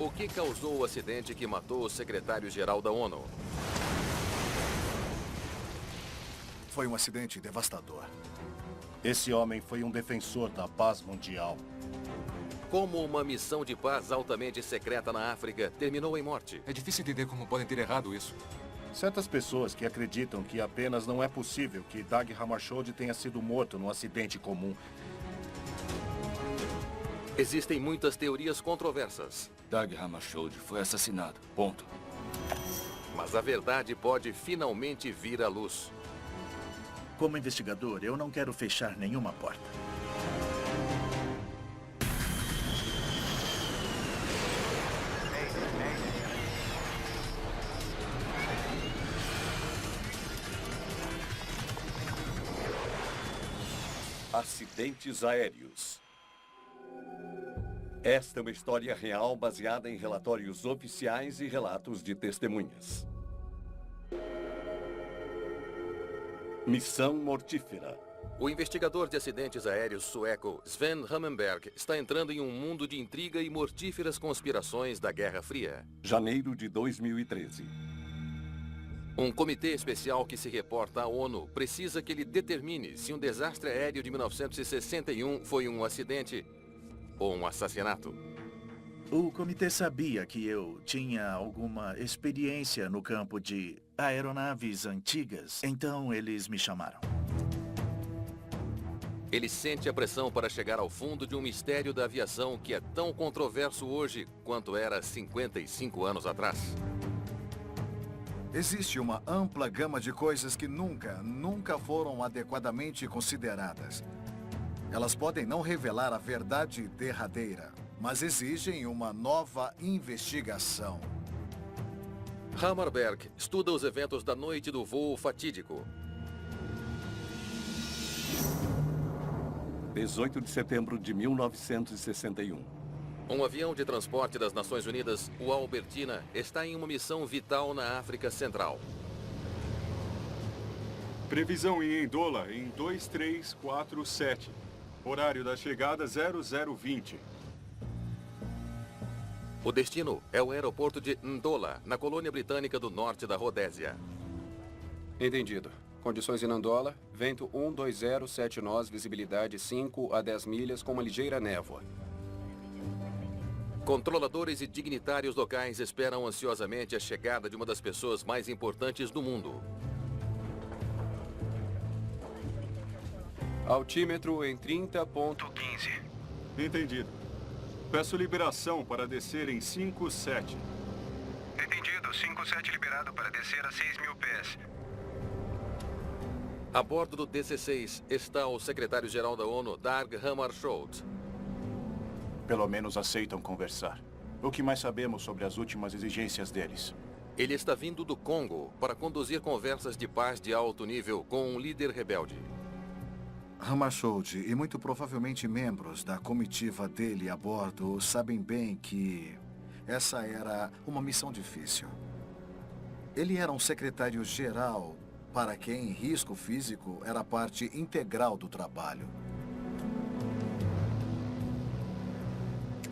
O que causou o acidente que matou o secretário-geral da ONU? Foi um acidente devastador. Esse homem foi um defensor da paz mundial. Como uma missão de paz altamente secreta na África terminou em morte? É difícil entender como podem ter errado isso. Certas pessoas que acreditam que apenas não é possível que Dag Hammarskjöld tenha sido morto num acidente comum. Existem muitas teorias controversas. Dag Hammarskjöld foi assassinado. Ponto. Mas a verdade pode finalmente vir à luz. Como investigador, eu não quero fechar nenhuma porta. Acidentes aéreos. Esta é uma história real baseada em relatórios oficiais e relatos de testemunhas. Missão mortífera. O investigador de acidentes aéreos sueco Sven Hammenberg está entrando em um mundo de intriga e mortíferas conspirações da Guerra Fria. Janeiro de 2013. Um comitê especial que se reporta à ONU precisa que ele determine se um desastre aéreo de 1961 foi um acidente ou um assassinato. O comitê sabia que eu tinha alguma experiência no campo de aeronaves antigas, então eles me chamaram. Ele sente a pressão para chegar ao fundo de um mistério da aviação que é tão controverso hoje quanto era 55 anos atrás. Existe uma ampla gama de coisas que nunca foram adequadamente consideradas. Elas podem não revelar a verdade derradeira, mas exigem uma nova investigação. Hammarberg estuda os eventos da noite do voo fatídico. 18 de setembro de 1961. Um avião de transporte das Nações Unidas, o Albertina, está em uma missão vital na África Central. Previsão em Ndola em 2347. Horário da chegada 0020. O destino é o aeroporto de Ndola, na colônia britânica do norte da Rodésia. Entendido. Condições em Ndola, vento 120, nós, visibilidade 5 a 10 milhas com uma ligeira névoa. Controladores e dignitários locais esperam ansiosamente a chegada de uma das pessoas mais importantes do mundo. Altímetro em 30.15. Entendido. Peço liberação para descer em 57. Entendido. 57 liberado para descer a 6.000 pés. A bordo do DC-6 está o secretário-geral da ONU, Dag Hammarskjöld. Pelo menos aceitam conversar. O que mais sabemos sobre as últimas exigências deles? Ele está vindo do Congo para conduzir conversas de paz de alto nível com um líder rebelde. Hammarskjöld e muito provavelmente membros da comitiva dele a bordo sabem bem que essa era uma missão difícil. Ele era um secretário-geral para quem risco físico era parte integral do trabalho.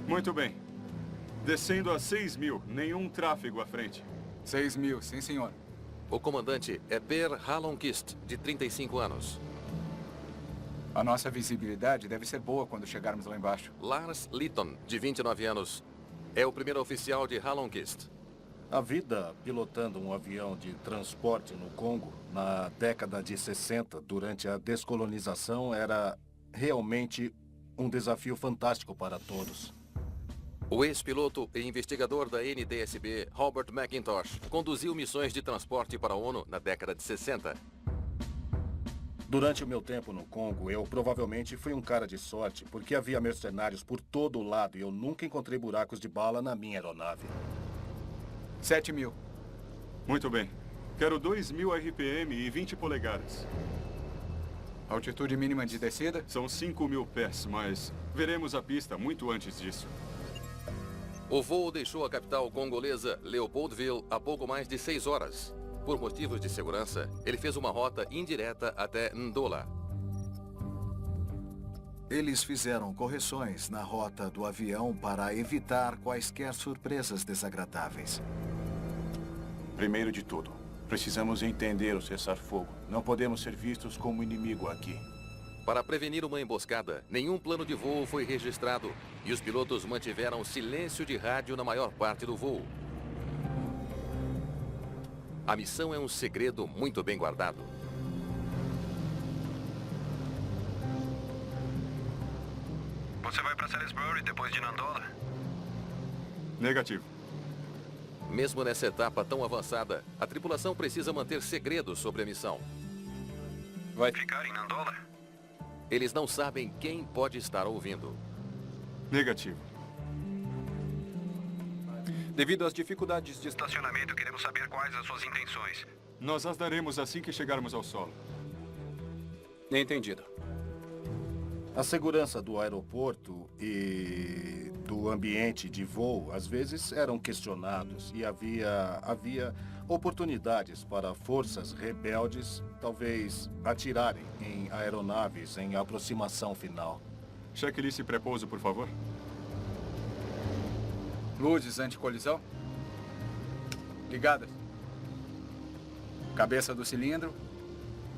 Muito bem. Descendo a 6.000, nenhum tráfego à frente. 6.000, sim senhor. O comandante é Per Halonquist, de 35 anos. A nossa visibilidade deve ser boa quando chegarmos lá embaixo. Lars Litton, de 29 anos, é o primeiro oficial de Halonquist. A vida pilotando um avião de transporte no Congo na década de 60, durante a descolonização, era realmente um desafio fantástico para todos. O ex-piloto e investigador da NTSB, Robert McIntosh, conduziu missões de transporte para a ONU na década de 60. Durante o meu tempo no Congo, eu provavelmente fui um cara de sorte, porque havia mercenários por todo o lado e eu nunca encontrei buracos de bala na minha aeronave. 7.000. Muito bem. Quero 2.000 RPM e 20 polegadas. Altitude mínima de descida? São 5.000 pés, mas veremos a pista muito antes disso. O voo deixou a capital congolesa, Leopoldville, há pouco mais de 6 horas. Por motivos de segurança, ele fez uma rota indireta até Ndola. Eles fizeram correções na rota do avião para evitar quaisquer surpresas desagradáveis. Primeiro de tudo, precisamos entender o cessar-fogo. Não podemos ser vistos como inimigo aqui. Para prevenir uma emboscada, nenhum plano de voo foi registrado e os pilotos mantiveram silêncio de rádio na maior parte do voo. A missão é um segredo muito bem guardado. Você vai para Salisbury depois de Nandola? Negativo. Mesmo nessa etapa tão avançada, a tripulação precisa manter segredos sobre a missão. Vai ficar em Nandola? Eles não sabem quem pode estar ouvindo. Negativo. Devido às dificuldades de Estacionamento, queremos saber quais as suas intenções. Nós as daremos assim que chegarmos ao solo. Entendido. A segurança do aeroporto e do ambiente de voo, às vezes, eram questionados e havia oportunidades para forças rebeldes, talvez, atirarem em aeronaves em aproximação final. Checklist pré-pouso, por favor. Luzes anti-colisão. Ligadas. Cabeça do cilindro.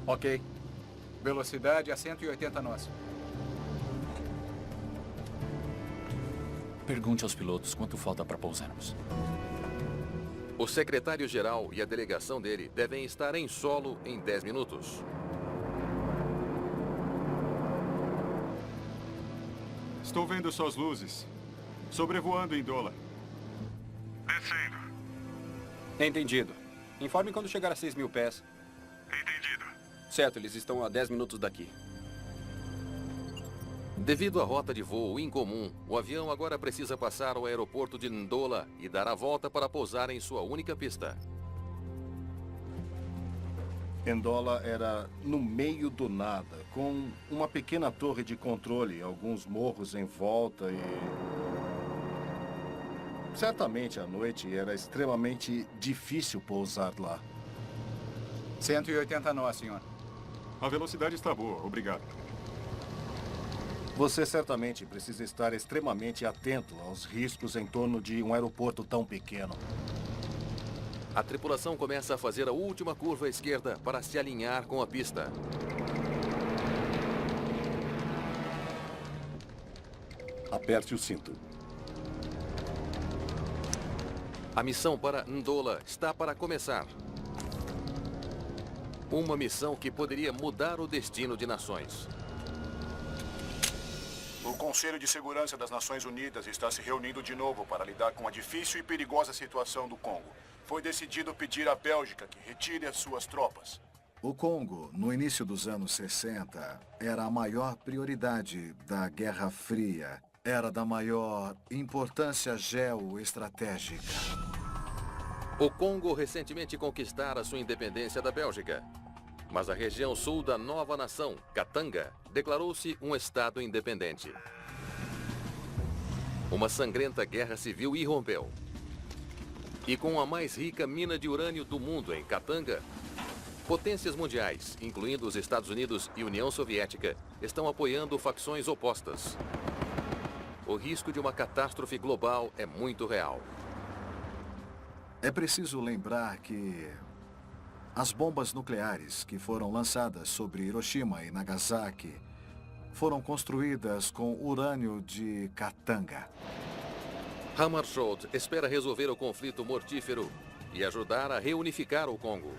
Ok. Velocidade a 180 nós. Pergunte aos pilotos quanto falta para pousarmos. O secretário-geral e a delegação dele devem estar em solo em 10 minutos. Estou vendo suas luzes. Sobrevoando em Dola. Descendo. Entendido. Informe quando chegar a 6.000 pés. Entendido. Certo, eles estão a 10 minutos daqui. Devido à rota de voo incomum, o avião agora precisa passar ao aeroporto de Ndola e dar a volta para pousar em sua única pista. Ndola era no meio do nada, com uma pequena torre de controle, alguns morros em volta e... Certamente à noite era extremamente difícil pousar lá. 180 nós, senhor. A velocidade está boa, obrigado. Você certamente precisa estar extremamente atento aos riscos em torno de um aeroporto tão pequeno. A tripulação começa a fazer a última curva à esquerda para se alinhar com a pista. Aperte o cinto. A missão para Ndola está para começar. Uma missão que poderia mudar o destino de nações. O Conselho de Segurança das Nações Unidas está se reunindo de novo para lidar com a difícil e perigosa situação do Congo. Foi decidido pedir à Bélgica que retire as suas tropas. O Congo, no início dos anos 60, era a maior prioridade da Guerra Fria. Era da maior importância geoestratégica. O Congo recentemente conquistara sua independência da Bélgica. Mas a região sul da nova nação, Katanga, declarou-se um estado independente. Uma sangrenta guerra civil irrompeu. E com a mais rica mina de urânio do mundo em Katanga, potências mundiais, incluindo os Estados Unidos e União Soviética, estão apoiando facções opostas. O risco de uma catástrofe global é muito real. É preciso lembrar que as bombas nucleares que foram lançadas sobre Hiroshima e Nagasaki foram construídas com urânio de Katanga. Hammarskjöld espera resolver o conflito mortífero e ajudar a reunificar o Congo.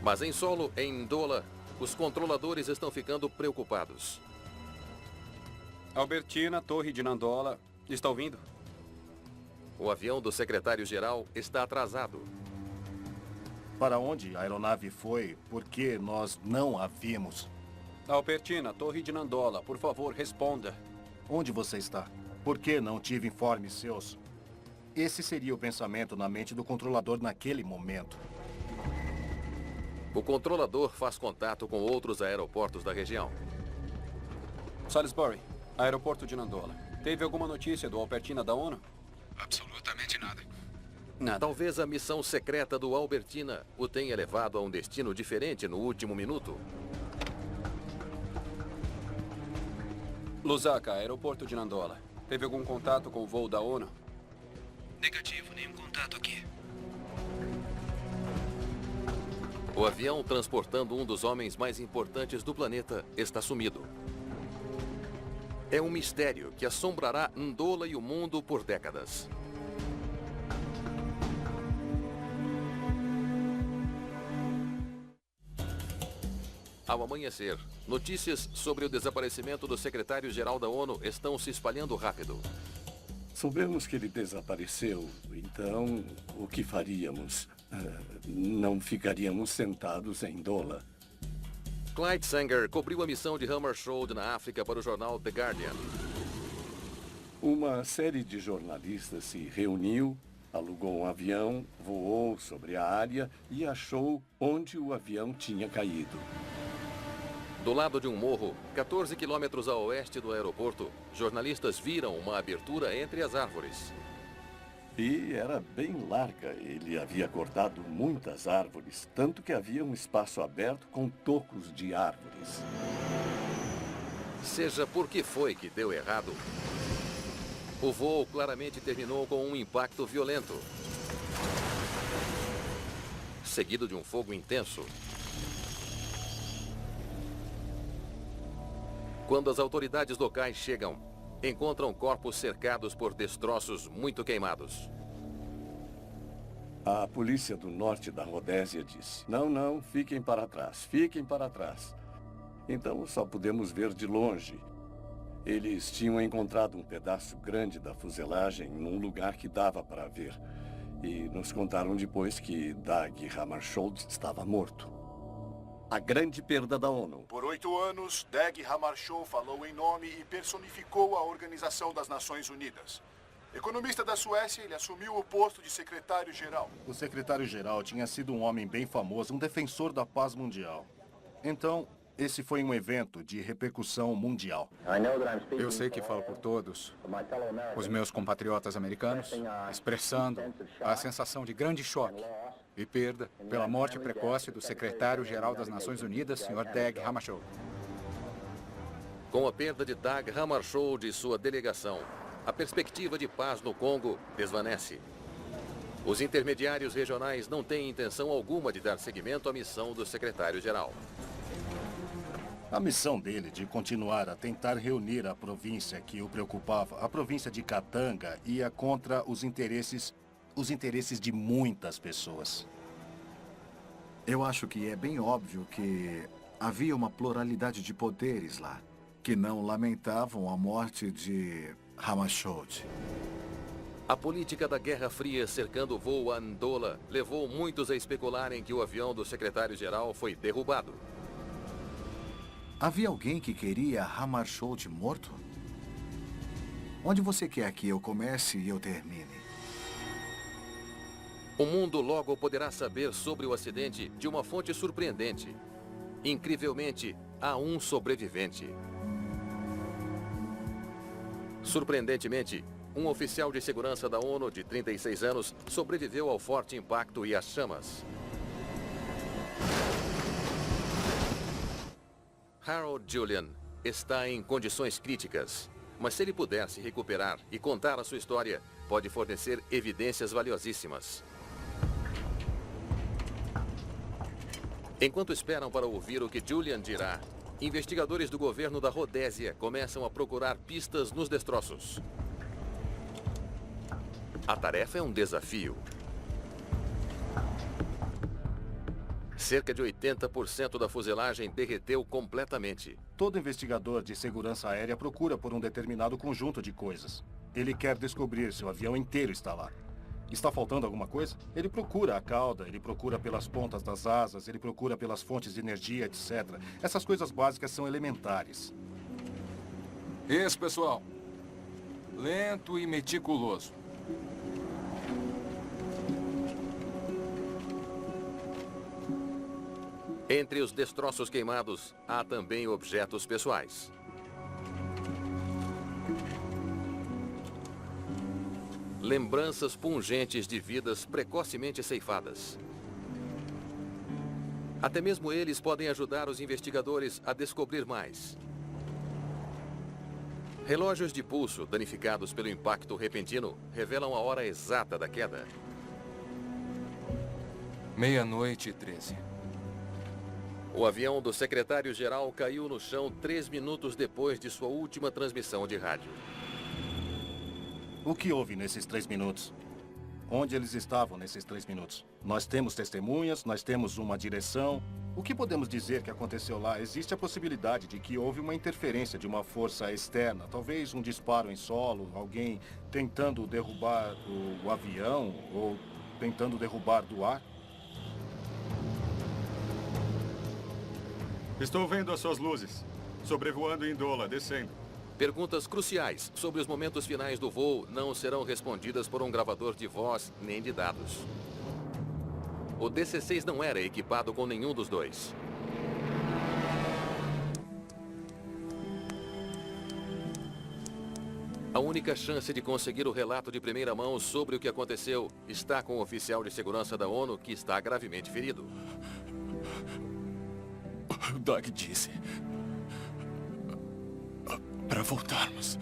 Mas em solo, em Ndola, os controladores estão ficando preocupados. Albertina, Torre de Nandola. Está ouvindo? O avião do secretário-geral está atrasado. Para onde a aeronave foi? Porque nós não a vimos. Albertina, Torre de Nandola. Por favor, responda. Onde você está? Por que não tive informes seus? Esse seria o pensamento na mente do controlador naquele momento. O controlador faz contato com outros aeroportos da região. Salisbury, aeroporto de Nandola. Teve alguma notícia do Albertina da ONU? Absolutamente nada. Nada. Talvez a missão secreta do Albertina o tenha levado a um destino diferente no último minuto. Lusaka, aeroporto de Nandola. Teve algum contato com o voo da ONU? Negativo, nenhum contato aqui. O avião transportando um dos homens mais importantes do planeta está sumido. É um mistério que assombrará Ndola e o mundo por décadas. Ao amanhecer, notícias sobre o desaparecimento do secretário-geral da ONU estão se espalhando rápido. Soubemos que ele desapareceu, então o que faríamos? Não ficaríamos sentados em Ndola. Clyde Sanger cobriu a missão de Hammarskjöld na África para o jornal The Guardian. Uma série de jornalistas se reuniu, alugou um avião, voou sobre a área e achou onde o avião tinha caído. Do lado de um morro, 14 quilômetros a oeste do aeroporto, jornalistas viram uma abertura entre as árvores. E era bem larga. Ele havia cortado muitas árvores, tanto que havia um espaço aberto com tocos de árvores. Seja por que foi que deu errado, o voo claramente terminou com um impacto violento, seguido de um fogo intenso. Quando as autoridades locais chegam, encontram corpos cercados por destroços muito queimados. A polícia do norte da Rodésia disse: não, fiquem para trás, fiquem para trás. Então só pudemos ver de longe. Eles tinham encontrado um pedaço grande da fuselagem num lugar que dava para ver. E nos contaram depois que Dag Hammarskjöld estava morto. A grande perda da ONU. Por 8 anos, Dag Hammarskjöld falou em nome e personificou a Organização das Nações Unidas. Economista da Suécia, ele assumiu o posto de secretário-geral. O secretário-geral tinha sido um homem bem famoso, um defensor da paz mundial. Então, esse foi um evento de repercussão mundial. Eu sei que falo por todos, os meus compatriotas americanos, expressando a sensação de grande choque e perda pela morte precoce do secretário-geral das Nações Unidas, Sr. Dag Hammarskjöld. Com a perda de Dag Hammarskjöld e sua delegação, a perspectiva de paz no Congo desvanece. Os intermediários regionais não têm intenção alguma de dar seguimento à missão do secretário-geral. A missão dele de continuar a tentar reunir a província que o preocupava, a província de Katanga, ia contra os interesses de muitas pessoas. Eu acho que é bem óbvio que havia uma pluralidade de poderes lá, que não lamentavam a morte de Hammarskjöld. A política da Guerra Fria cercando o voo a Ndola levou muitos a especularem que o avião do secretário-geral foi derrubado. Havia alguém que queria Hammarskjöld morto? Onde você quer que eu comece e eu termine? O mundo logo poderá saber sobre o acidente de uma fonte surpreendente. Incrivelmente, há um sobrevivente. Surpreendentemente, um oficial de segurança da ONU de 36 anos sobreviveu ao forte impacto e às chamas. Harold Julian está em condições críticas, mas se ele puder se recuperar e contar a sua história, pode fornecer evidências valiosíssimas. Enquanto esperam para ouvir o que Julian dirá, investigadores do governo da Rodésia começam a procurar pistas nos destroços. A tarefa é um desafio. Cerca de 80% da fuselagem derreteu completamente. Todo investigador de segurança aérea procura por um determinado conjunto de coisas. Ele quer descobrir se o avião inteiro está lá. Está faltando alguma coisa? Ele procura a cauda, ele procura pelas pontas das asas, ele procura pelas fontes de energia, etc. Essas coisas básicas são elementares. Isso, pessoal. Lento e meticuloso. Entre os destroços queimados, há também objetos pessoais. Lembranças pungentes de vidas precocemente ceifadas. Até mesmo eles podem ajudar os investigadores a descobrir mais. Relógios de pulso danificados pelo impacto repentino revelam a hora exata da queda. 00:13. O avião do secretário-geral caiu no chão 3 minutos depois de sua última transmissão de rádio. O que houve nesses 3 minutos? Onde eles estavam nesses 3 minutos? Nós temos testemunhas, nós temos uma direção. O que podemos dizer que aconteceu lá? Existe a possibilidade de que houve uma interferência de uma força externa, talvez um disparo em solo, alguém tentando derrubar o avião ou tentando derrubar do ar? Estou vendo as suas luzes. Sobrevoando Indola, descendo. Perguntas cruciais sobre os momentos finais do voo não serão respondidas por um gravador de voz nem de dados. O DC-6 não era equipado com nenhum dos dois. A única chance de conseguir o relato de primeira mão sobre o que aconteceu está com o oficial de segurança da ONU, que está gravemente ferido. O Doug disse para voltarmos.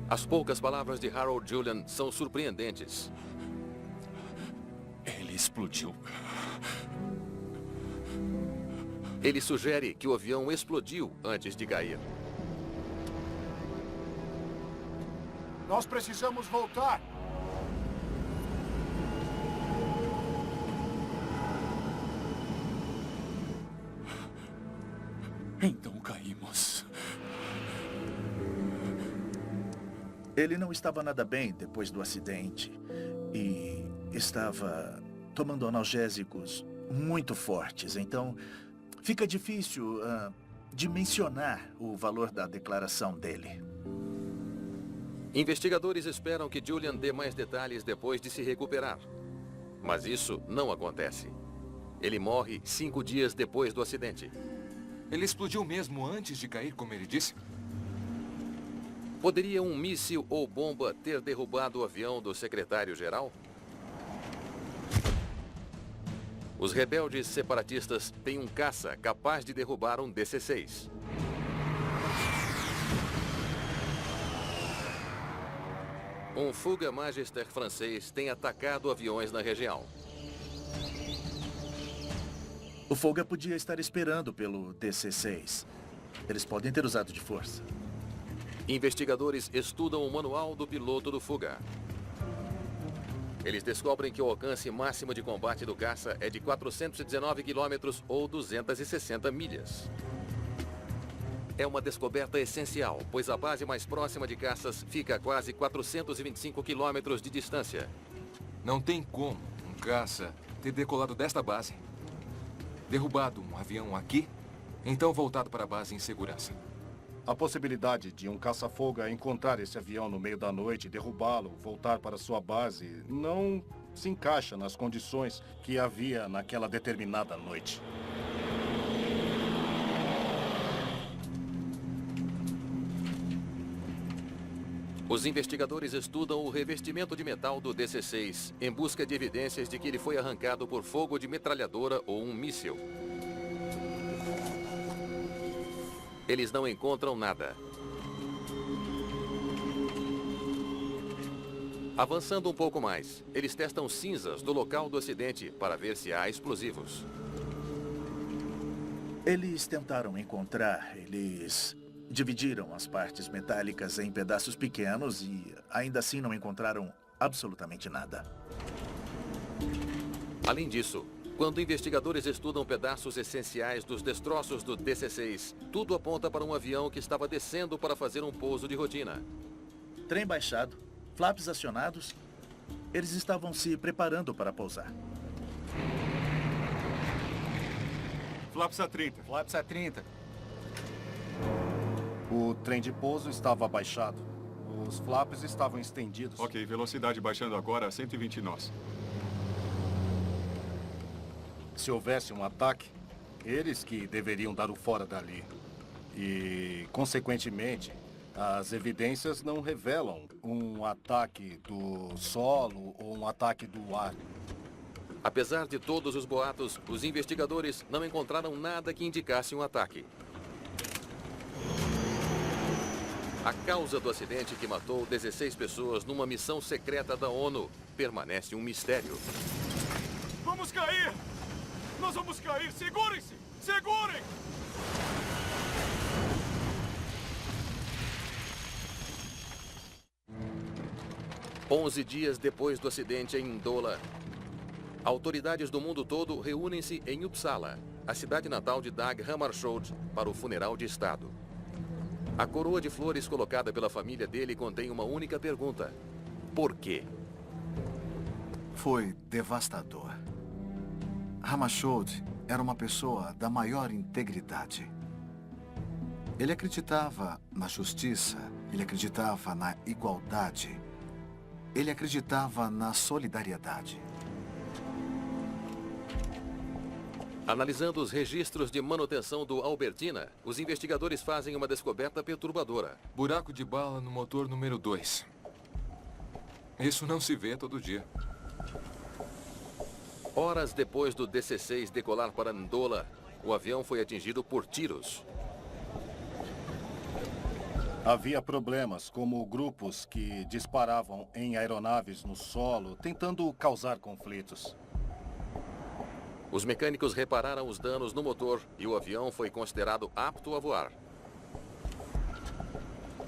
As poucas palavras de Harold Julian são surpreendentes. Ele explodiu. Ele sugere que o avião explodiu antes de cair. Nós precisamos voltar. Então caímos. Ele não estava nada bem depois do acidente e estava tomando analgésicos muito fortes. Então, fica difícil dimensionar o valor da declaração dele. Investigadores esperam que Julian dê mais detalhes depois de se recuperar. Mas isso não acontece. Ele morre 5 dias depois do acidente. Ele explodiu mesmo antes de cair, como ele disse? Poderia um míssil ou bomba ter derrubado o avião do secretário-geral? Os rebeldes separatistas têm um caça capaz de derrubar um DC-6. Um Fuga Magister francês tem atacado aviões na região. O Fuga podia estar esperando pelo DC-6. Eles podem ter usado de força. Investigadores estudam o manual do piloto do Fuga. Eles descobrem que o alcance máximo de combate do caça é de 419 quilômetros ou 260 milhas. É uma descoberta essencial, pois a base mais próxima de caças fica a quase 425 quilômetros de distância. Não tem como um caça ter decolado desta base, derrubado um avião aqui, então voltado para a base em segurança. A possibilidade de um caça-foga encontrar esse avião no meio da noite, derrubá-lo, voltar para sua base, não se encaixa nas condições que havia naquela determinada noite. Os investigadores estudam o revestimento de metal do DC-6 em busca de evidências de que ele foi arrancado por fogo de metralhadora ou um míssil. Eles não encontram nada. Avançando um pouco mais, eles testam cinzas do local do acidente para ver se há explosivos. Eles tentaram encontrar, eles dividiram as partes metálicas em pedaços pequenos e ainda assim não encontraram absolutamente nada. Além disso, quando investigadores estudam pedaços essenciais dos destroços do DC-6, tudo aponta para um avião que estava descendo para fazer um pouso de rotina. Trem baixado, flaps acionados, eles estavam se preparando para pousar. Flaps a 30. Flaps a 30. O trem de pouso estava abaixado. Os flaps estavam estendidos. Ok, velocidade baixando agora a 120 nós. Se houvesse um ataque, eles que deveriam dar o fora dali. E, consequentemente, as evidências não revelam um ataque do solo ou um ataque do ar. Apesar de todos os boatos, os investigadores não encontraram nada que indicasse um ataque. A causa do acidente que matou 16 pessoas numa missão secreta da ONU permanece um mistério. Vamos cair! Nós vamos cair! Segurem-se! Segurem! Onze dias depois do acidente em Ndola, autoridades do mundo todo reúnem-se em Uppsala, a cidade natal de Dag Hammarskjöld, para o funeral de Estado. A coroa de flores colocada pela família dele contém uma única pergunta: por quê? Foi devastador. Hammarskjöld era uma pessoa da maior integridade. Ele acreditava na justiça, ele acreditava na igualdade, ele acreditava na solidariedade. Analisando os registros de manutenção do Albertina, os investigadores fazem uma descoberta perturbadora. Buraco de bala no motor número 2. Isso não se vê todo dia. Horas depois do DC-6 decolar para Ndola, o avião foi atingido por tiros. Havia problemas, como grupos que disparavam em aeronaves no solo, tentando causar conflitos. Os mecânicos repararam os danos no motor e o avião foi considerado apto a voar.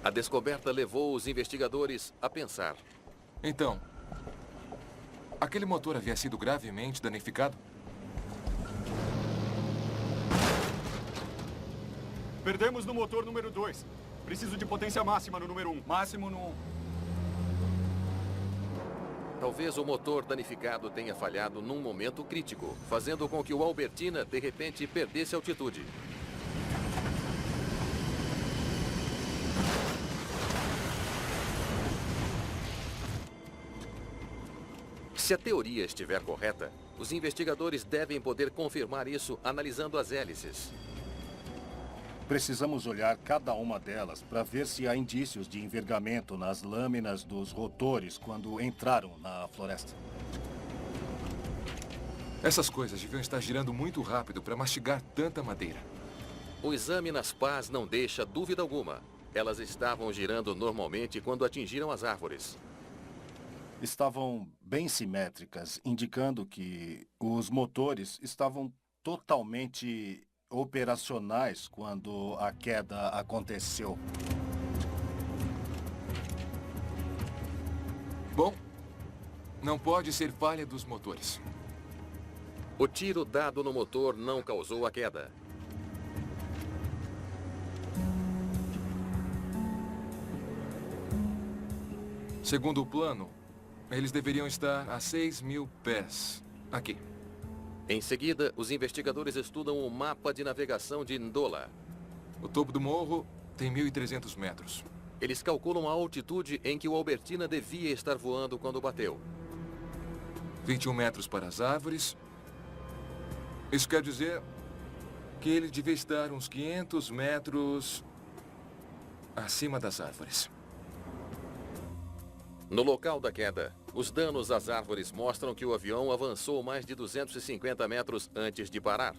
A descoberta levou os investigadores a pensar. Então, aquele motor havia sido gravemente danificado? Perdemos no motor número 2. Preciso de potência máxima no número 1. Máximo no 1. Talvez o motor danificado tenha falhado num momento crítico, fazendo com que o Albertina, de repente, perdesse altitude. Se a teoria estiver correta, os investigadores devem poder confirmar isso analisando as hélices. Precisamos olhar cada uma delas para ver se há indícios de envergamento nas lâminas dos rotores quando entraram na floresta. Essas coisas deviam estar girando muito rápido para mastigar tanta madeira. O exame nas pás não deixa dúvida alguma. Elas estavam girando normalmente quando atingiram as árvores. Estavam bem simétricas, indicando que os motores estavam totalmente operacionais quando a queda aconteceu. Bom, não pode ser falha dos motores. O tiro dado no motor não causou a queda. Segundo o plano, eles deveriam estar a 6.000 pés. Aqui. Em seguida, os investigadores estudam o mapa de navegação de Ndola. O topo do morro tem 1.300 metros. Eles calculam a altitude em que o Albertina devia estar voando quando bateu. 21 metros para as árvores. Isso quer dizer que ele devia estar uns 500 metros acima das árvores. No local da queda, os danos às árvores mostram que o avião avançou mais de 250 metros antes de parar.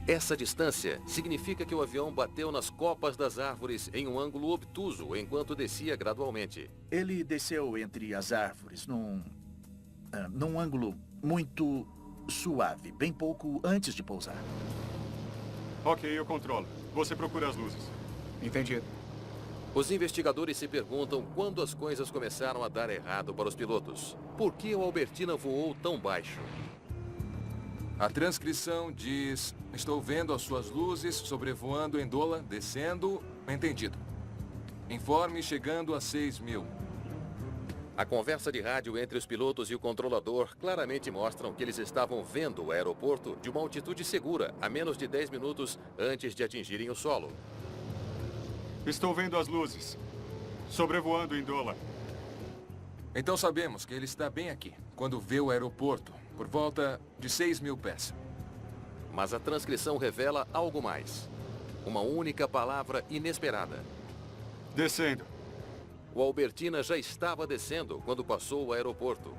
Essa distância significa que o avião bateu nas copas das árvores em um ângulo obtuso enquanto descia gradualmente. Ele desceu entre as árvores num ângulo muito suave, bem pouco antes de pousar. Ok, eu controlo. Você procura as luzes. Entendido. Os investigadores se perguntam quando as coisas começaram a dar errado para os pilotos. Por que o Albertina voou tão baixo? A transcrição diz: estou vendo as suas luzes sobrevoando Ndola, descendo. Entendido. Informe chegando a 6.000. A conversa de rádio entre os pilotos e o controlador claramente mostram que eles estavam vendo o aeroporto de uma altitude segura, a menos de 10 minutos antes de atingirem o solo. Estou vendo as luzes. Sobrevoando Ndola. Então sabemos que ele está bem aqui, quando vê o aeroporto, por volta de 6.000 pés. Mas a transcrição revela algo mais. Uma única palavra inesperada. Descendo. O Albertina já estava descendo quando passou o aeroporto.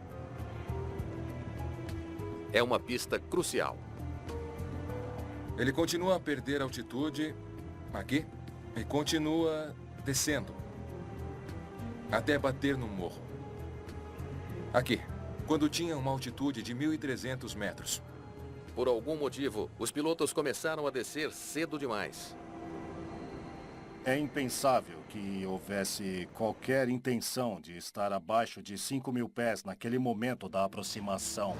É uma pista crucial. Ele continua a perder altitude Aqui. E continua descendo. Até bater no morro. Aqui. Quando tinha uma altitude de 1.300 metros. Por algum motivo, os pilotos começaram a descer cedo demais. É impensável que houvesse qualquer intenção de estar abaixo de 5.000 pés naquele momento da aproximação.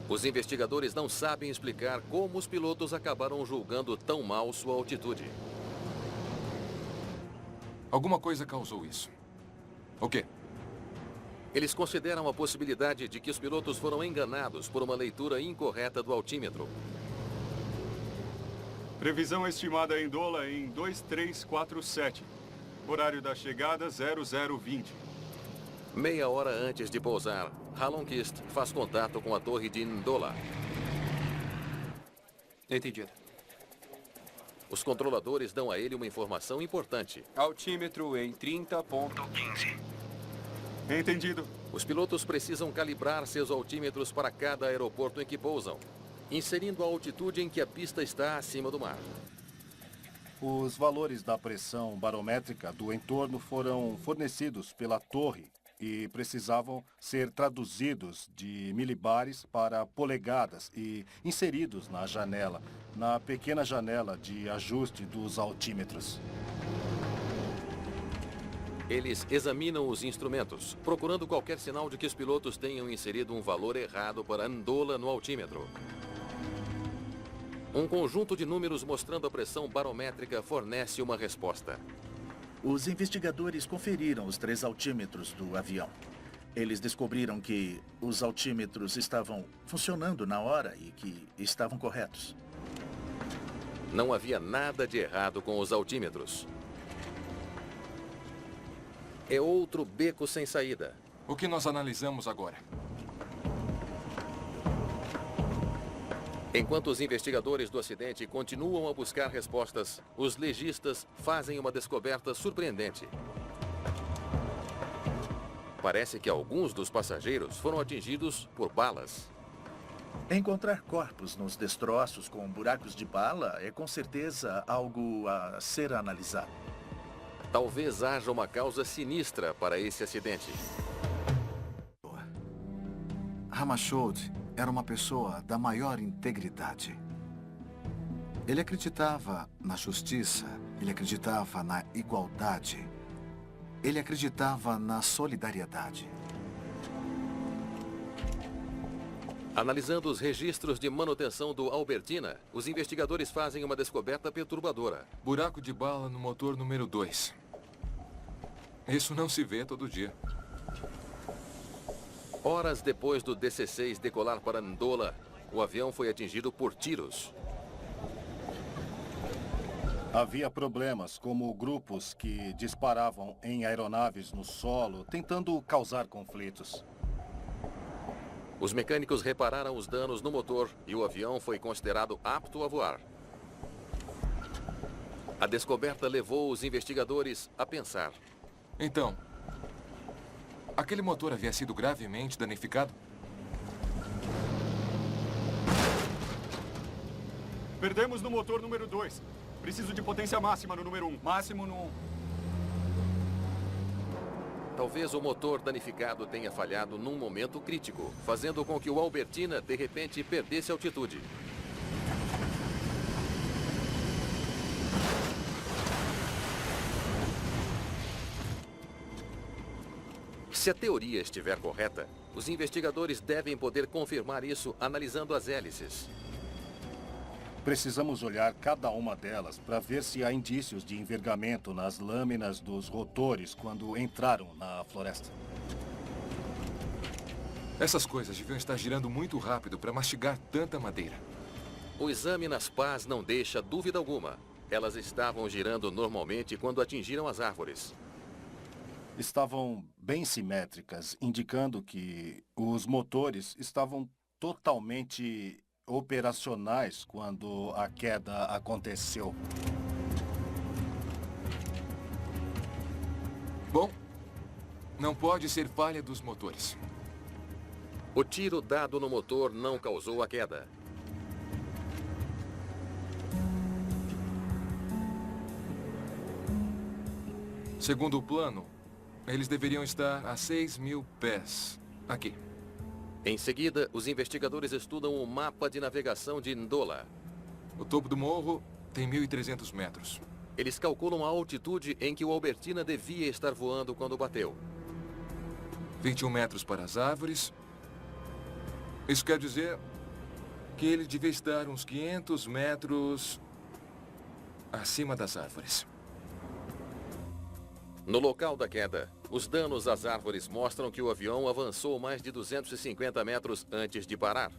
Os investigadores não sabem explicar como os pilotos acabaram julgando tão mal sua altitude. Alguma coisa causou isso. O quê? Eles consideram a possibilidade de que os pilotos foram enganados por uma leitura incorreta do altímetro. Previsão estimada em Ndola em 2347. Horário da chegada 0020. Meia hora antes de pousar, Halonquist faz contato com a torre de Ndola. Entendido. Os controladores dão a ele uma informação importante. Altímetro em 30.15. Entendido. Os pilotos precisam calibrar seus altímetros para cada aeroporto em que pousam, inserindo a altitude em que a pista está acima do mar. Os valores da pressão barométrica do entorno foram fornecidos pela torre e precisavam ser traduzidos de milibares para polegadas e inseridos na janela, na pequena janela de ajuste dos altímetros. Eles examinam os instrumentos, procurando qualquer sinal de que os pilotos tenham inserido um valor errado para Ndola no altímetro. Um conjunto de números mostrando a pressão barométrica fornece uma resposta. Os investigadores conferiram os 3 altímetros do avião. Eles descobriram que os altímetros estavam funcionando na hora e que estavam corretos. Não havia nada de errado com os altímetros. É outro beco sem saída. O que nós analisamos agora? Enquanto os investigadores do acidente continuam a buscar respostas, os legistas fazem uma descoberta surpreendente. Parece que alguns dos passageiros foram atingidos por balas. Encontrar corpos nos destroços com buracos de bala é com certeza algo a ser analisado. Talvez haja uma causa sinistra para esse acidente. Hammarskjöld era uma pessoa da maior integridade. Ele acreditava na justiça, ele acreditava na igualdade, ele acreditava na solidariedade. Analisando os registros de manutenção do Albertina, os investigadores fazem uma descoberta perturbadora. Buraco de bala no motor número 2. Isso não se vê todo dia. Horas depois do DC-6 decolar para Ndola, o avião foi atingido por tiros. Havia problemas, como grupos que disparavam em aeronaves no solo, tentando causar conflitos. Os mecânicos repararam os danos no motor e o avião foi considerado apto a voar. A descoberta levou os investigadores a pensar. Então, aquele motor havia sido gravemente danificado? Perdemos no motor número 2. Preciso de potência máxima no número 1. Máximo no 1. Talvez o motor danificado tenha falhado num momento crítico, fazendo com que o Albertina, de repente, perdesse altitude. Se a teoria estiver correta, os investigadores devem poder confirmar isso analisando as hélices. Precisamos olhar cada uma delas para ver se há indícios de envergamento nas lâminas dos rotores quando entraram na floresta. Essas coisas deviam estar girando muito rápido para mastigar tanta madeira. O exame nas pás não deixa dúvida alguma. Elas estavam girando normalmente quando atingiram as árvores. Estavam bem simétricas, indicando que os motores estavam totalmente operacionais quando a queda aconteceu. Bom, não pode ser falha dos motores. O tiro dado no motor não causou a queda. Segundo o plano, eles deveriam estar a 6.000 pés. Aqui. Em seguida, os investigadores estudam o mapa de navegação de Ndola. O topo do morro tem 1.300 metros. Eles calculam a altitude em que o Albertina devia estar voando quando bateu. 21 metros para as árvores. Isso quer dizer que ele devia estar uns 500 metros acima das árvores. No local da queda, os danos às árvores mostram que o avião avançou mais de 250 metros antes de parar.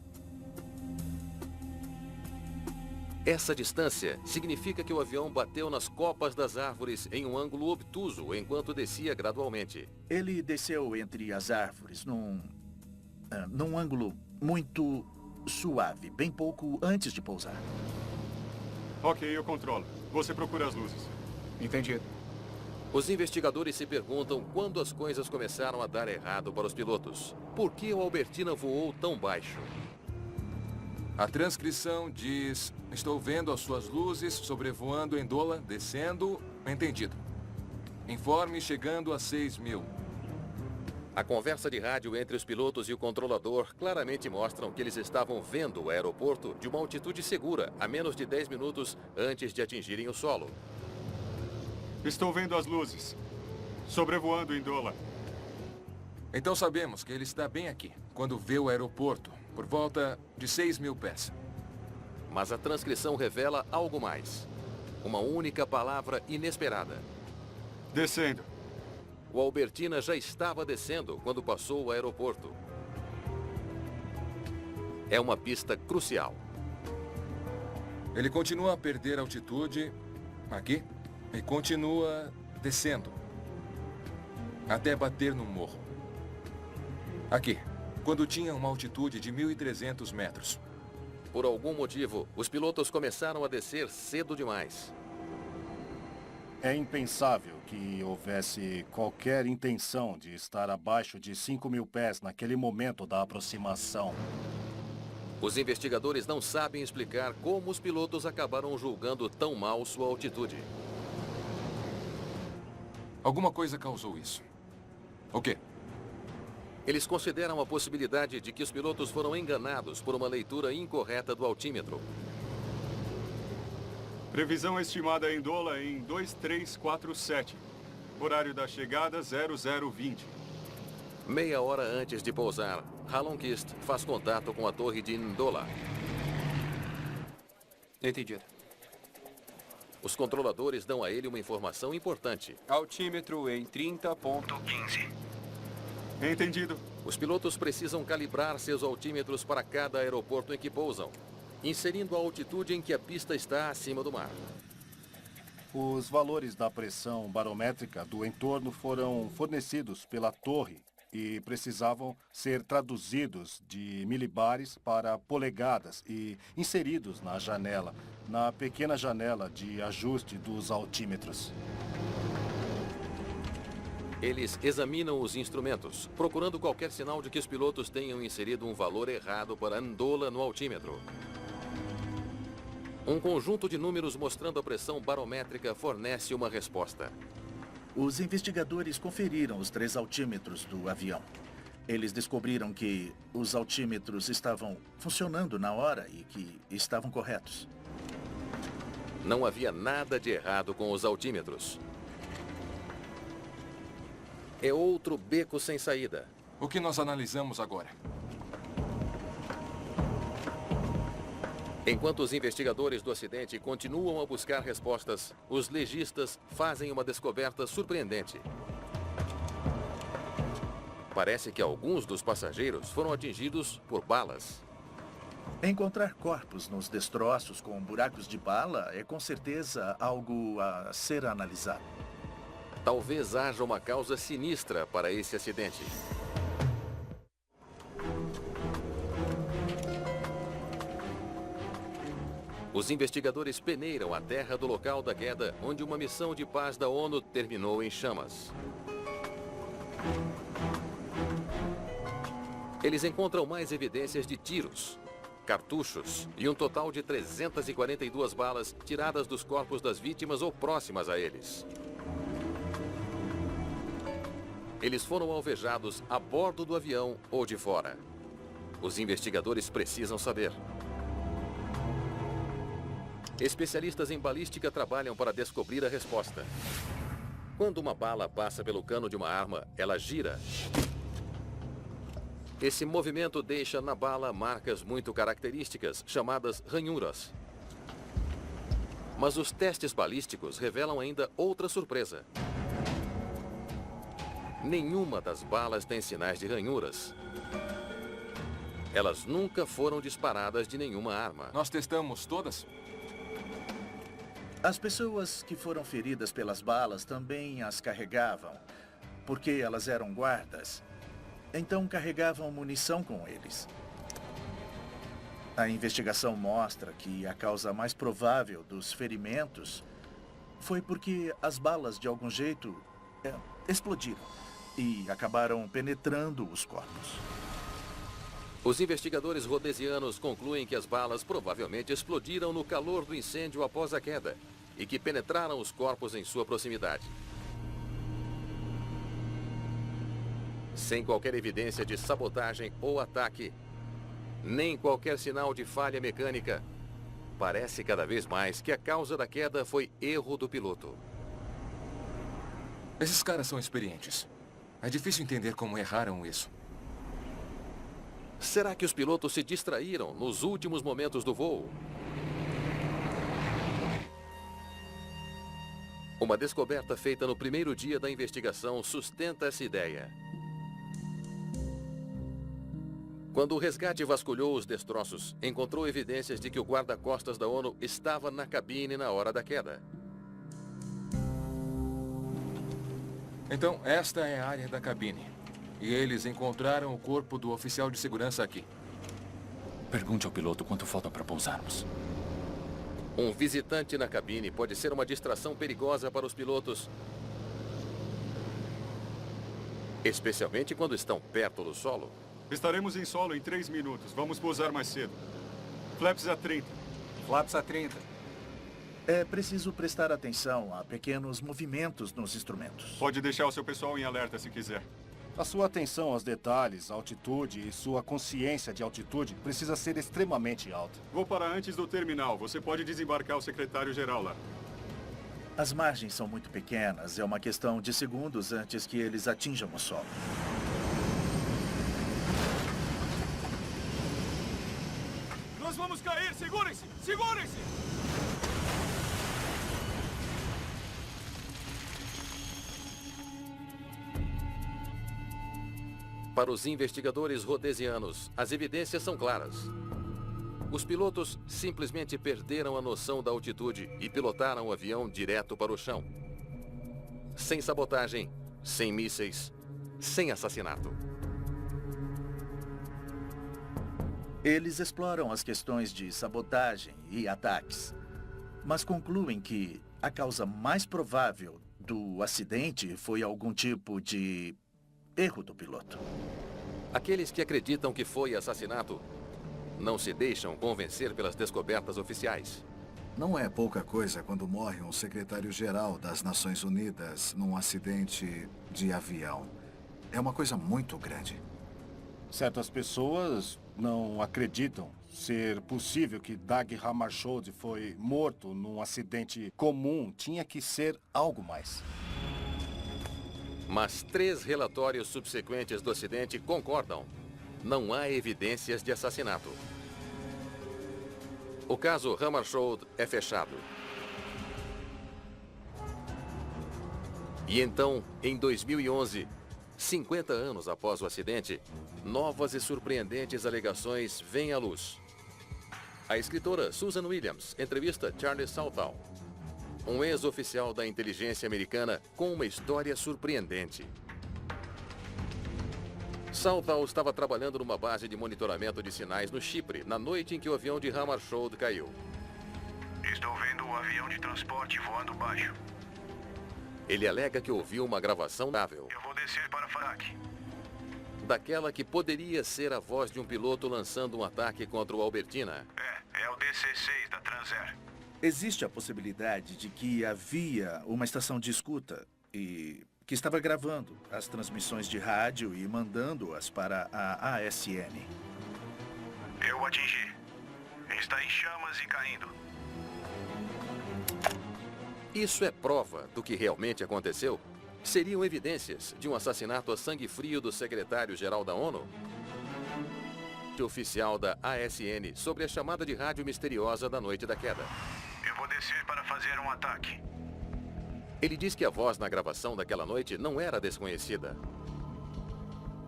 Essa distância significa que o avião bateu nas copas das árvores em um ângulo obtuso enquanto descia gradualmente. Ele desceu entre as árvores num ângulo muito suave, bem pouco antes de pousar. Ok, eu controlo. Você procura as luzes. Entendido. Os investigadores se perguntam quando as coisas começaram a dar errado para os pilotos. Por que o Albertina voou tão baixo? A transcrição diz: estou vendo as suas luzes sobrevoando Ndola, descendo. Entendido. Informe chegando a 6.000. A conversa de rádio entre os pilotos e o controlador claramente mostram que eles estavam vendo o aeroporto de uma altitude segura, a menos de 10 minutos antes de atingirem o solo. Estou vendo as luzes. Sobrevoando Ndola. Então sabemos que ele está bem aqui, quando vê o aeroporto, por volta de 6.000 pés. Mas a transcrição revela algo mais. Uma única palavra inesperada. Descendo. O Albertina já estava descendo quando passou o aeroporto. É uma pista crucial. Ele continua a perder altitude aqui e continua descendo até bater no morro. Aqui, quando tinha uma altitude de 1.300 metros. Por algum motivo, os pilotos começaram a descer cedo demais. É impensável que houvesse qualquer intenção de estar abaixo de 5.000 pés naquele momento da aproximação. Os investigadores não sabem explicar como os pilotos acabaram julgando tão mal sua altitude. Alguma coisa causou isso. O quê? Eles consideram a possibilidade de que os pilotos foram enganados por uma leitura incorreta do altímetro. Previsão estimada em Ndola em 2347. Horário da chegada 0020. Meia hora antes de pousar, Halonquist faz contato com a torre de Ndola. Entendido. Os controladores dão a ele uma informação importante. Altímetro em 30.15. Entendido. Os pilotos precisam calibrar seus altímetros para cada aeroporto em que pousam, inserindo a altitude em que a pista está acima do mar. Os valores da pressão barométrica do entorno foram fornecidos pela torre e precisavam ser traduzidos de milibares para polegadas e inseridos na janela, na pequena janela de ajuste dos altímetros. Eles examinam os instrumentos, procurando qualquer sinal de que os pilotos tenham inserido um valor errado para Ndola no altímetro. Um conjunto de números mostrando a pressão barométrica fornece uma resposta. Os investigadores conferiram os 3 altímetros do avião. Eles descobriram que os altímetros estavam funcionando na hora e que estavam corretos. Não havia nada de errado com os altímetros. É outro beco sem saída. O que nós analisamos agora? Enquanto os investigadores do acidente continuam a buscar respostas, os legistas fazem uma descoberta surpreendente. Parece que alguns dos passageiros foram atingidos por balas. Encontrar corpos nos destroços com buracos de bala é com certeza algo a ser analisado. Talvez haja uma causa sinistra para esse acidente. Os investigadores peneiram a terra do local da queda, onde uma missão de paz da ONU terminou em chamas. Eles encontram mais evidências de tiros, cartuchos e um total de 342 balas tiradas dos corpos das vítimas ou próximas a eles. Eles foram alvejados a bordo do avião ou de fora. Os investigadores precisam saber. Especialistas em balística trabalham para descobrir a resposta. Quando uma bala passa pelo cano de uma arma, ela gira. Esse movimento deixa na bala marcas muito características, chamadas ranhuras. Mas os testes balísticos revelam ainda outra surpresa. Nenhuma das balas tem sinais de ranhuras. Elas nunca foram disparadas de nenhuma arma. Nós testamos todas? As pessoas que foram feridas pelas balas também as carregavam, porque elas eram guardas. Então carregavam munição com eles. A investigação mostra que a causa mais provável dos ferimentos foi porque as balas, de algum jeito, explodiram e acabaram penetrando os corpos. Os investigadores rhodesianos concluem que as balas provavelmente explodiram no calor do incêndio após a queda e que penetraram os corpos em sua proximidade. Sem qualquer evidência de sabotagem ou ataque, nem qualquer sinal de falha mecânica, parece cada vez mais que a causa da queda foi erro do piloto. Esses caras são experientes. É difícil entender como erraram isso. Será que os pilotos se distraíram nos últimos momentos do voo? Uma descoberta feita no primeiro dia da investigação sustenta essa ideia. Quando o resgate vasculhou os destroços, encontrou evidências de que o guarda-costas da ONU estava na cabine na hora da queda. Então, esta é a área da cabine. E eles encontraram o corpo do oficial de segurança aqui. Pergunte ao piloto quanto falta para pousarmos. Um visitante na cabine pode ser uma distração perigosa para os pilotos, especialmente quando estão perto do solo. Estaremos em solo em 3 minutos. Vamos pousar mais cedo. Flaps a 30. Flaps a 30. É preciso prestar atenção a pequenos movimentos nos instrumentos. Pode deixar o seu pessoal em alerta se quiser. A sua atenção aos detalhes, altitude e sua consciência de altitude precisa ser extremamente alta. Vou para antes do terminal. Você pode desembarcar o secretário-geral lá. As margens são muito pequenas. É uma questão de segundos antes que eles atinjam o solo. Nós vamos cair! Segurem-se! Segurem-se! Para os investigadores rhodesianos, as evidências são claras. Os pilotos simplesmente perderam a noção da altitude e pilotaram o avião direto para o chão. Sem sabotagem, sem mísseis, sem assassinato. Eles exploram as questões de sabotagem e ataques, mas concluem que a causa mais provável do acidente foi algum tipo de erro do piloto. Aqueles que acreditam que foi assassinato não se deixam convencer pelas descobertas oficiais. Não é pouca coisa quando morre um secretário-geral das Nações Unidas num acidente de avião. É uma coisa muito grande. Certas pessoas não acreditam ser possível que Dag Hammarskjöld foi morto num acidente comum. Tinha que ser algo mais. Mas 3 relatórios subsequentes do acidente concordam. Não há evidências de assassinato. O caso Hammarskjöld é fechado. E então, em 2011, 50 anos após o acidente, novas e surpreendentes alegações vêm à luz. A escritora Susan Williams entrevista Charlie Saltall, um ex-oficial da inteligência americana com uma história surpreendente. Saltall estava trabalhando numa base de monitoramento de sinais no Chipre, na noite em que o avião de Hammarskjöld caiu. Estou vendo um avião de transporte voando baixo. Ele alega que ouviu uma gravação dável. Eu vou descer para Farak. Daquela que poderia ser a voz de um piloto lançando um ataque contra o Albertina. É o DC-6 da Transair. Existe a possibilidade de que havia uma estação de escuta e que estava gravando as transmissões de rádio e mandando-as para a ASN. Eu o atingi. Está em chamas e caindo. Isso é prova do que realmente aconteceu? Seriam evidências de um assassinato a sangue frio do secretário-geral da ONU? Oficial da ASN sobre a chamada de rádio misteriosa da noite da queda. Eu vou descer para fazer um ataque. Ele diz que a voz na gravação daquela noite não era desconhecida.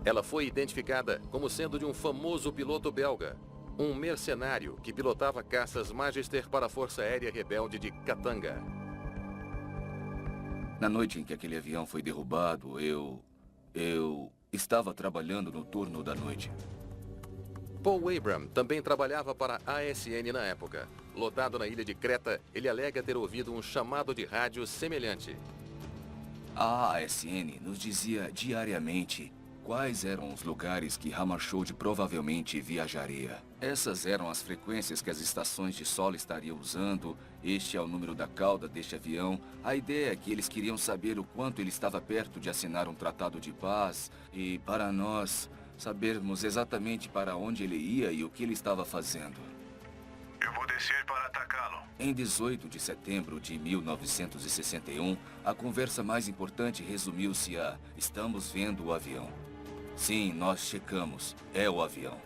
Ela foi identificada como sendo de um famoso piloto belga, um mercenário que pilotava caças Magister para a Força Aérea Rebelde de Katanga. Na noite em que aquele avião foi derrubado, eu estava trabalhando no turno da noite. Paul Abram também trabalhava para a ASN na época. Lotado na ilha de Creta, ele alega ter ouvido um chamado de rádio semelhante. A ASN nos dizia diariamente quais eram os lugares que Hammarskjöld provavelmente viajaria. Essas eram as frequências que as estações de solo estariam usando. Este é o número da cauda deste avião. A ideia é que eles queriam saber o quanto ele estava perto de assinar um tratado de paz e, para nós, sabermos exatamente para onde ele ia e o que ele estava fazendo. Eu vou descer para atacá-lo. Em 18 de setembro de 1961, a conversa mais importante resumiu-se a: estamos vendo o avião. Sim, nós checamos. É o avião.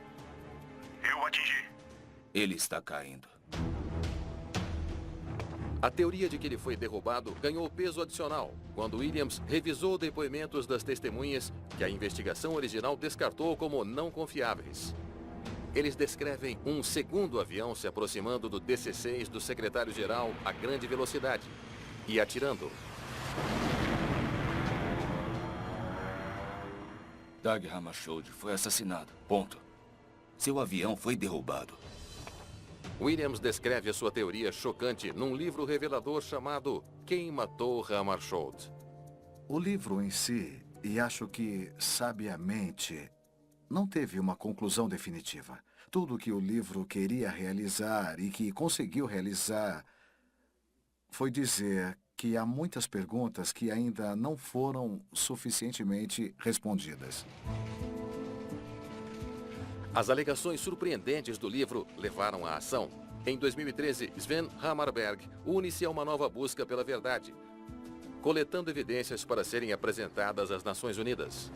Eu o atingi. Ele está caindo. A teoria de que ele foi derrubado ganhou peso adicional quando Williams revisou depoimentos das testemunhas que a investigação original descartou como não confiáveis. Eles descrevem um segundo avião se aproximando do DC-6 do secretário-geral a grande velocidade e atirando. Dag Hammarskjöld foi assassinado. Ponto. Seu avião foi derrubado. Williams descreve a sua teoria chocante num livro revelador chamado Quem Matou Hammarskjöld. O livro em si, e acho que, sabiamente, não teve uma conclusão definitiva. Tudo que o livro queria realizar e que conseguiu realizar foi dizer que há muitas perguntas que ainda não foram suficientemente respondidas. As alegações surpreendentes do livro levaram à ação. Em 2013, Sven Hammarberg une-se a uma nova busca pela verdade, coletando evidências para serem apresentadas às Nações Unidas.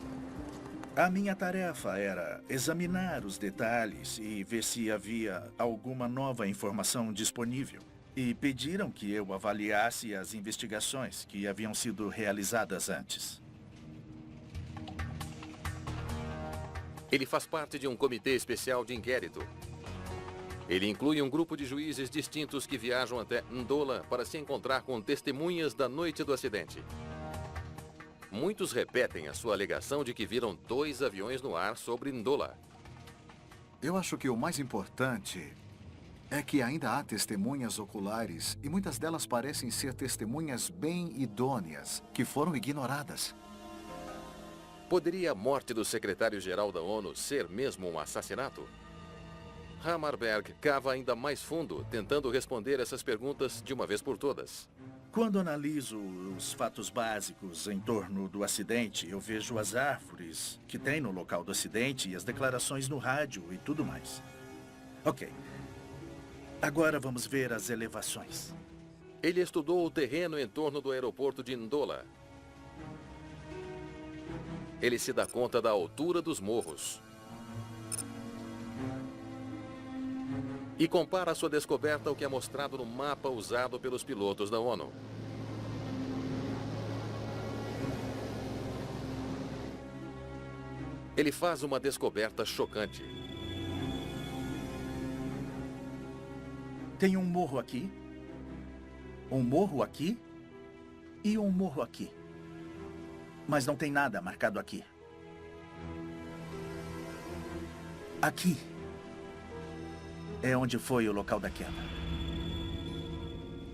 A minha tarefa era examinar os detalhes e ver se havia alguma nova informação disponível. E pediram que eu avaliasse as investigações que haviam sido realizadas antes. Ele faz parte de um comitê especial de inquérito. Ele inclui um grupo de juízes distintos que viajam até Ndola para se encontrar com testemunhas da noite do acidente. Muitos repetem a sua alegação de que viram 2 aviões no ar sobre Ndola. Eu acho que o mais importante é que ainda há testemunhas oculares e muitas delas parecem ser testemunhas bem idôneas, que foram ignoradas. Poderia a morte do secretário-geral da ONU ser mesmo um assassinato? Hammarberg cava ainda mais fundo, tentando responder essas perguntas de uma vez por todas. Quando analiso os fatos básicos em torno do acidente, eu vejo as árvores que tem no local do acidente e as declarações no rádio e tudo mais. Ok. Agora vamos ver as elevações. Ele estudou o terreno em torno do aeroporto de Ndola. Ele se dá conta da altura dos morros. E compara a sua descoberta ao que é mostrado no mapa usado pelos pilotos da ONU. Ele faz uma descoberta chocante. Tem um morro aqui e um morro aqui. Mas não tem nada marcado aqui. Aqui é onde foi o local da queda.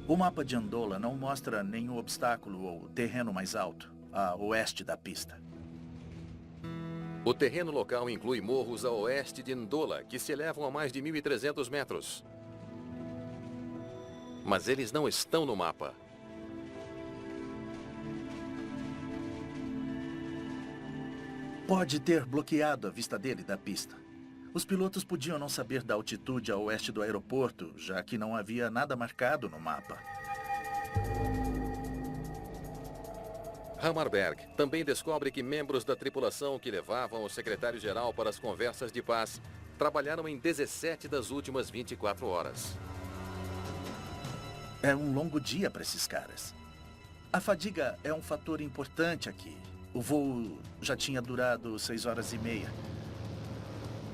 O mapa de Ndola não mostra nenhum obstáculo ou terreno mais alto a oeste da pista. O terreno local inclui morros a oeste de Ndola, que se elevam a mais de 1.300 metros. Mas eles não estão no mapa. pode ter bloqueado a vista dele da pista. Os pilotos podiam não saber da altitude a oeste do aeroporto, já que não havia nada marcado no mapa. Hammarberg também descobre que membros da tripulação que levavam o secretário-geral para as conversas de paz trabalharam em 17 das últimas 24 horas. É um longo dia para esses caras. A fadiga é um fator importante aqui. O voo já tinha durado 6 horas e meia.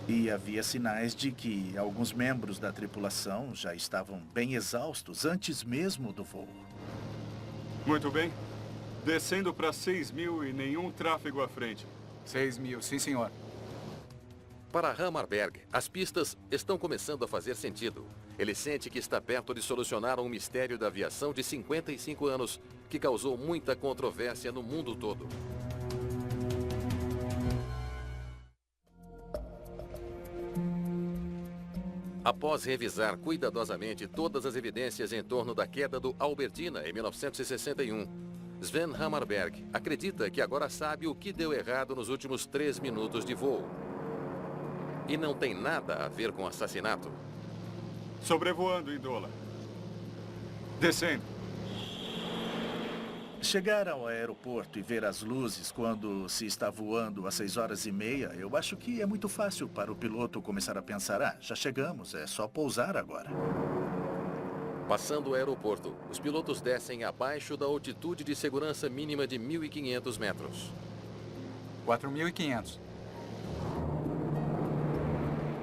E havia sinais de que alguns membros da tripulação já estavam bem exaustos antes mesmo do voo. Muito bem. Descendo para 6.000 e nenhum tráfego à frente. 6.000, sim, senhor. Para Hammarberg, as pistas estão começando a fazer sentido. Ele sente que está perto de solucionar um mistério da aviação de 55 anos que causou muita controvérsia no mundo todo. Após revisar cuidadosamente todas as evidências em torno da queda do Albertina em 1961, Sven Hammarberg acredita que agora sabe o que deu errado nos últimos 3 minutos de voo. E não tem nada a ver com assassinato. Sobrevoando, Indola. Descendo. Chegar ao aeroporto e ver as luzes quando se está voando às 6 horas e meia, eu acho que é muito fácil para o piloto começar a pensar, já chegamos, é só pousar agora. Passando o aeroporto, os pilotos descem abaixo da altitude de segurança mínima de 1.500 metros. 4.500.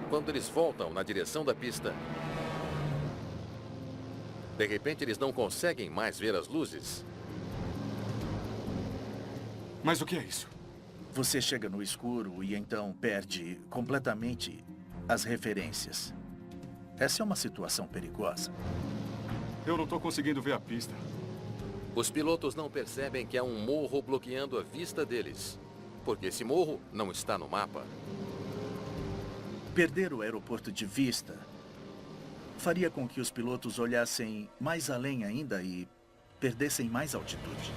Quando eles voltam na direção da pista, de repente eles não conseguem mais ver as luzes. Mas o que é isso? Você chega no escuro e então perde completamente as referências. Essa é uma situação perigosa. Eu não estou conseguindo ver a pista. Os pilotos não percebem que há um morro bloqueando a vista deles, porque esse morro não está no mapa. Perder o aeroporto de vista faria com que os pilotos olhassem mais além ainda e perdessem mais altitude.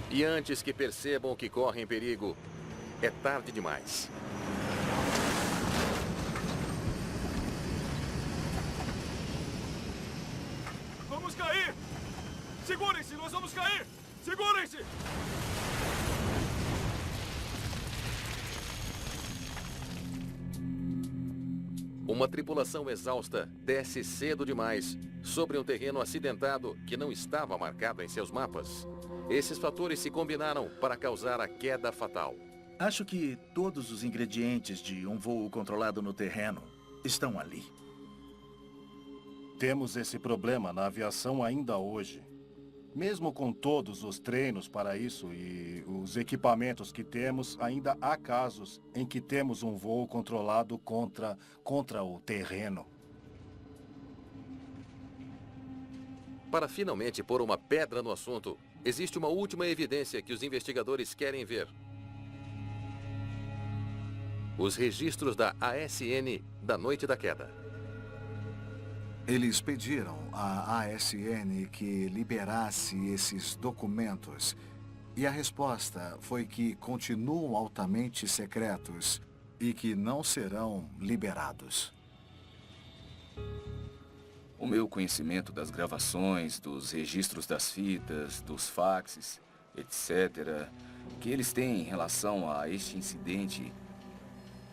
E antes que percebam que correm perigo, é tarde demais. Vamos cair! Segurem-se, nós vamos cair! Segurem-se! Uma tripulação exausta desce cedo demais sobre um terreno acidentado que não estava marcado em seus mapas. Esses fatores se combinaram para causar a queda fatal. Acho que todos os ingredientes de um voo controlado no terreno estão ali. Temos esse problema na aviação ainda hoje. Mesmo com todos os treinos para isso e os equipamentos que temos, ainda há casos em que temos um voo controlado contra o terreno. Para finalmente pôr uma pedra no assunto, existe uma última evidência que os investigadores querem ver. Os registros da ASN da noite da queda. Eles pediram à ASN que liberasse esses documentos. E a resposta foi que continuam altamente secretos e que não serão liberados. O meu conhecimento das gravações, dos registros das fitas, dos faxes, etc., que eles têm em relação a este incidente,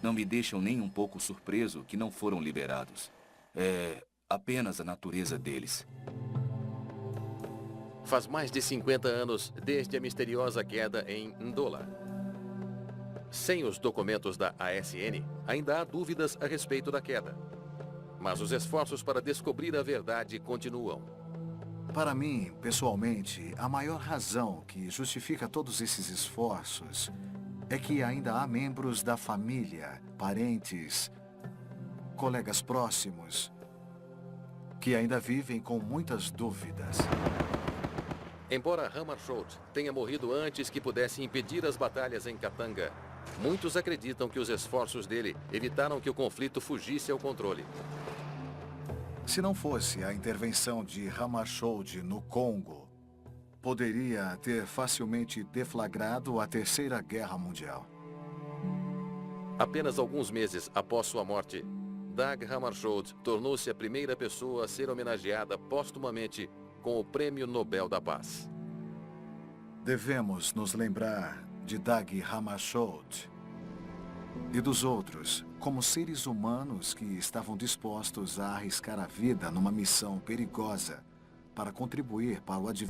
não me deixam nem um pouco surpreso que não foram liberados. É apenas a natureza deles. Faz mais de 50 anos desde a misteriosa queda em Ndola. Sem os documentos da ASN, ainda há dúvidas a respeito da queda. Mas os esforços para descobrir a verdade continuam. Para mim, pessoalmente, a maior razão que justifica todos esses esforços é que ainda há membros da família, parentes, colegas próximos, que ainda vivem com muitas dúvidas. Embora Hammarskjöld tenha morrido antes que pudesse impedir as batalhas em Katanga, muitos acreditam que os esforços dele evitaram que o conflito fugisse ao controle. Se não fosse a intervenção de Hammarskjöld no Congo, poderia ter facilmente deflagrado a Terceira Guerra Mundial. Apenas alguns meses após sua morte, Dag Hammarskjöld tornou-se a primeira pessoa a ser homenageada póstumamente com o Prêmio Nobel da Paz. Devemos nos lembrar de Dag Hammarskjöld e dos outros como seres humanos que estavam dispostos a arriscar a vida numa missão perigosa para contribuir para o advento